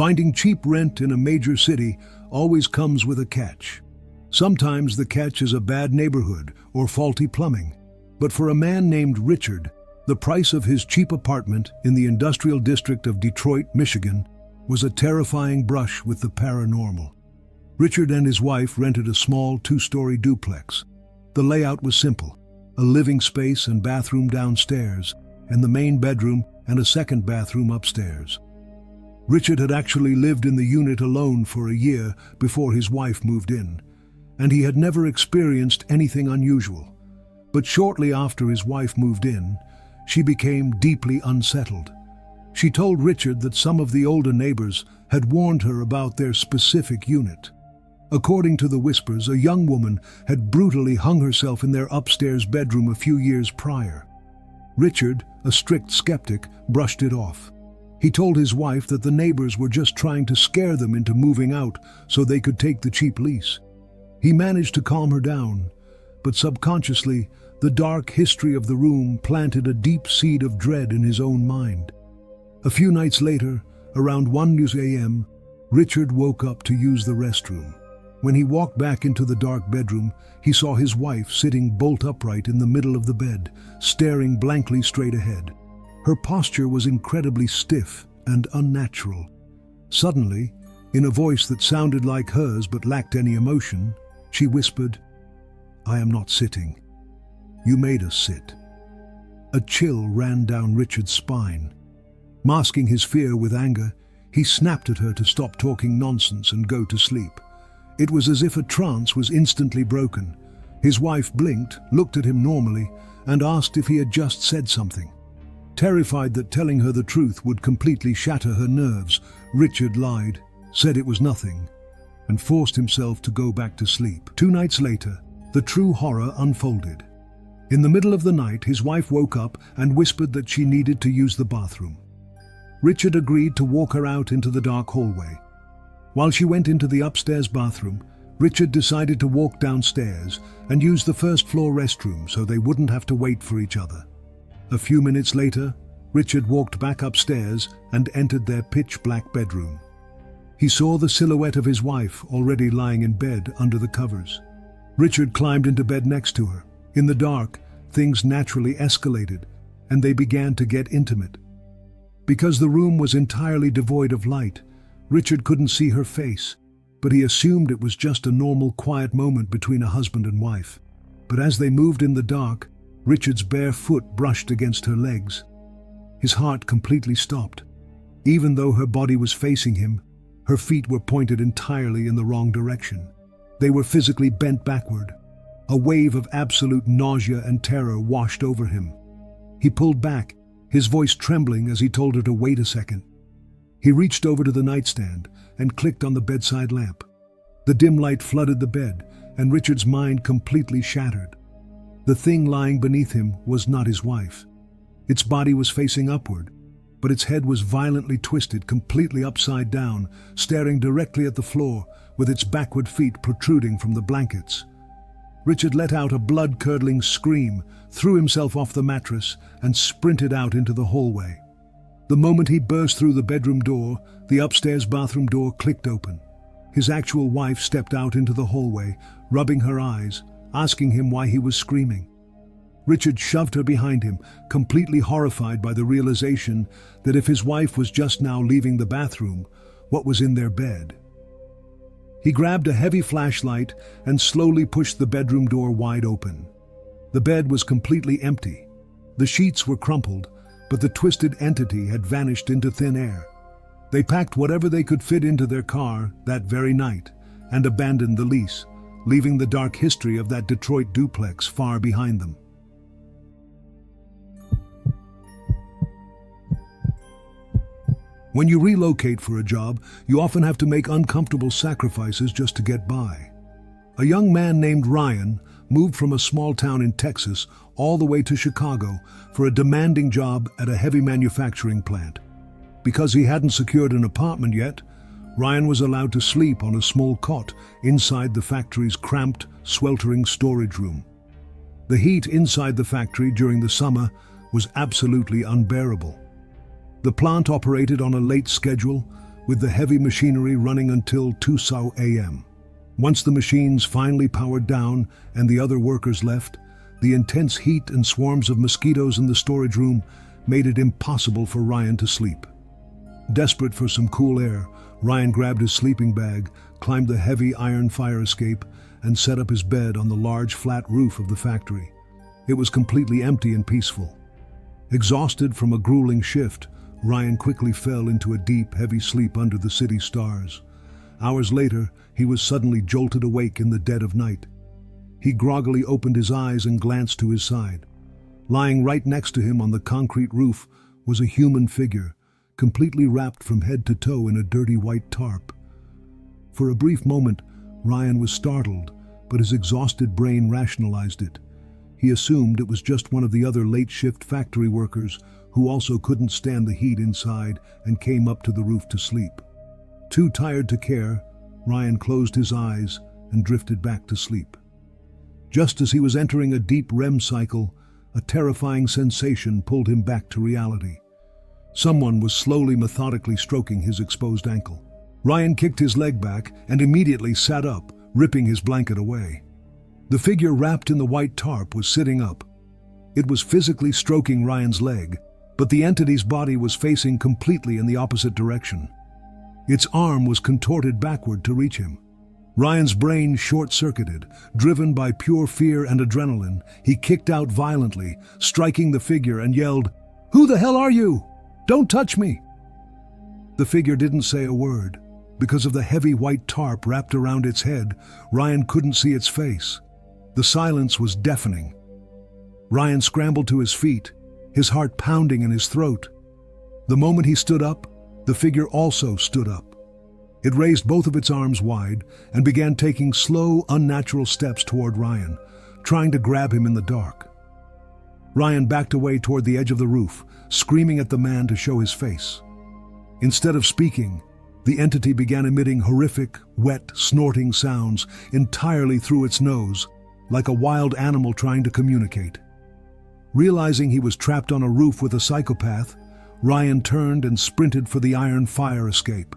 Finding cheap rent in a major city always comes with a catch. Sometimes the catch is a bad neighborhood or faulty plumbing. But for a man named Richard, the price of his cheap apartment in the industrial district of Detroit, Michigan, was a terrifying brush with the paranormal. Richard and his wife rented a small two-story duplex. The layout was simple: a living space and bathroom downstairs, and the main bedroom and a second bathroom upstairs. Richard had actually lived in the unit alone for a year before his wife moved in, and he had never experienced anything unusual. But shortly after his wife moved in, she became deeply unsettled. She told Richard that some of the older neighbors had warned her about their specific unit. According to the whispers, a young woman had brutally hung herself in their upstairs bedroom a few years prior. Richard, a strict skeptic, brushed it off. He told his wife that the neighbors were just trying to scare them into moving out so they could take the cheap lease. He managed to calm her down, but subconsciously, the dark history of the room planted a deep seed of dread in his own mind. A few nights later, around 1 a.m., Richard woke up to use the restroom. When he walked back into the dark bedroom, he saw his wife sitting bolt upright in the middle of the bed, staring blankly straight ahead. Her posture was incredibly stiff and unnatural. Suddenly, in a voice that sounded like hers but lacked any emotion, she whispered, "I am not sitting. You made us sit." A chill ran down Richard's spine. Masking his fear with anger, he snapped at her to stop talking nonsense and go to sleep. It was as if a trance was instantly broken. His wife blinked, looked at him normally, and asked if he had just said something. Terrified that telling her the truth would completely shatter her nerves, Richard lied, said it was nothing, and forced himself to go back to sleep. 2 nights later, the true horror unfolded. In the middle of the night, his wife woke up and whispered that she needed to use the bathroom. Richard agreed to walk her out into the dark hallway. While she went into the upstairs bathroom, Richard decided to walk downstairs and use the first-floor restroom so they wouldn't have to wait for each other. A few minutes later, Richard walked back upstairs and entered their pitch-black bedroom. He saw the silhouette of his wife already lying in bed under the covers. Richard climbed into bed next to her. In the dark, things naturally escalated, and they began to get intimate. Because the room was entirely devoid of light, Richard couldn't see her face, but he assumed it was just a normal, quiet moment between a husband and wife. But as they moved in the dark, Richard's bare foot brushed against her legs. His heart completely stopped. Even though her body was facing him, her feet were pointed entirely in the wrong direction. They were physically bent backward. A wave of absolute nausea and terror washed over him. He pulled back, his voice trembling as he told her to wait a second. He reached over to the nightstand and clicked on the bedside lamp. The dim light flooded the bed, and Richard's mind completely shattered. The thing lying beneath him was not his wife. Its body was facing upward, but its head was violently twisted, completely upside down, staring directly at the floor, with its backward feet protruding from the blankets. Richard let out a blood-curdling scream, threw himself off the mattress, and sprinted out into the hallway. The moment he burst through the bedroom door, the upstairs bathroom door clicked open. His actual wife stepped out into the hallway, rubbing her eyes, asking him why he was screaming. Richard shoved her behind him, completely horrified by the realization that if his wife was just now leaving the bathroom, what was in their bed? He grabbed a heavy flashlight and slowly pushed the bedroom door wide open. The bed was completely empty. The sheets were crumpled, but the twisted entity had vanished into thin air. They packed whatever they could fit into their car that very night and abandoned the lease, leaving the dark history of that Detroit duplex far behind them. When you relocate for a job, you often have to make uncomfortable sacrifices just to get by. A young man named Ryan moved from a small town in Texas all the way to Chicago for a demanding job at a heavy manufacturing plant. Because he hadn't secured an apartment yet, Ryan was allowed to sleep on a small cot inside the factory's cramped, sweltering storage room. The heat inside the factory during the summer was absolutely unbearable. The plant operated on a late schedule, with the heavy machinery running until 2 a.m. Once the machines finally powered down and the other workers left, the intense heat and swarms of mosquitoes in the storage room made it impossible for Ryan to sleep. Desperate for some cool air, Ryan grabbed his sleeping bag, climbed the heavy iron fire escape, and set up his bed on the large flat roof of the factory. It was completely empty and peaceful. Exhausted from a grueling shift, Ryan quickly fell into a deep, heavy sleep under the city stars. Hours later, he was suddenly jolted awake in the dead of night. He groggily opened his eyes and glanced to his side. Lying right next to him on the concrete roof was a human figure, completely wrapped from head to toe in a dirty white tarp. For a brief moment, Ryan was startled, but his exhausted brain rationalized it. He assumed it was just one of the other late-shift factory workers who also couldn't stand the heat inside and came up to the roof to sleep. Too tired to care, Ryan closed his eyes and drifted back to sleep. Just as he was entering a deep REM cycle, a terrifying sensation pulled him back to reality. Someone was slowly, methodically stroking his exposed ankle. Ryan kicked his leg back and immediately sat up, ripping his blanket away. The figure wrapped in the white tarp was sitting up. It was physically stroking Ryan's leg, but the entity's body was facing completely in the opposite direction. Its arm was contorted backward to reach him. Ryan's brain short-circuited. Driven by pure fear and adrenaline, he kicked out violently, striking the figure, and yelled, "Who the hell are you? Don't touch me!" The figure didn't say a word. Because of the heavy white tarp wrapped around its head, Ryan couldn't see its face. The silence was deafening. Ryan scrambled to his feet, his heart pounding in his throat. The moment he stood up, the figure also stood up. It raised both of its arms wide and began taking slow, unnatural steps toward Ryan, trying to grab him in the dark. Ryan backed away toward the edge of the roof, screaming at the man to show his face. Instead of speaking, the entity began emitting horrific, wet, snorting sounds entirely through its nose, like a wild animal trying to communicate. Realizing he was trapped on a roof with a psychopath, Ryan turned and sprinted for the iron fire escape.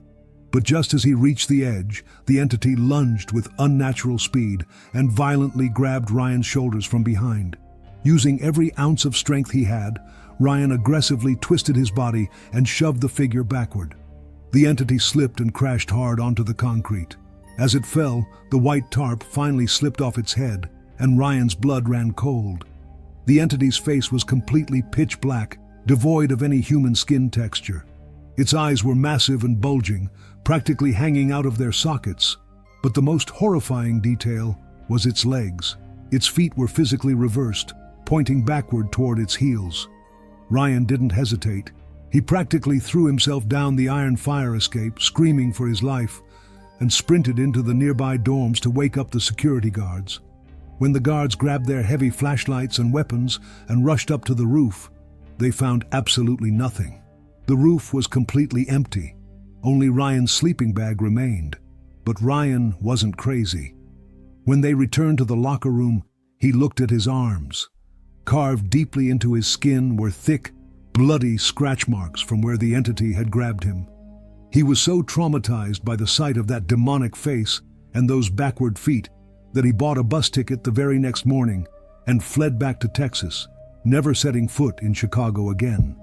But just as he reached the edge, the entity lunged with unnatural speed and violently grabbed Ryan's shoulders from behind. Using every ounce of strength he had, Ryan aggressively twisted his body and shoved the figure backward. The entity slipped and crashed hard onto the concrete. As it fell, the white tarp finally slipped off its head, and Ryan's blood ran cold. The entity's face was completely pitch black, devoid of any human skin texture. Its eyes were massive and bulging, practically hanging out of their sockets. But the most horrifying detail was its legs. Its feet were physically reversed, pointing backward toward its heels. Ryan didn't hesitate. He practically threw himself down the iron fire escape, screaming for his life, and sprinted into the nearby dorms to wake up the security guards. When the guards grabbed their heavy flashlights and weapons and rushed up to the roof, they found absolutely nothing. The roof was completely empty. Only Ryan's sleeping bag remained. But Ryan wasn't crazy. When they returned to the locker room, he looked at his arms. Carved deeply into his skin were thick, bloody scratch marks from where the entity had grabbed him. He was so traumatized by the sight of that demonic face and those backward feet that he bought a bus ticket the very next morning and fled back to Texas, never setting foot in Chicago again.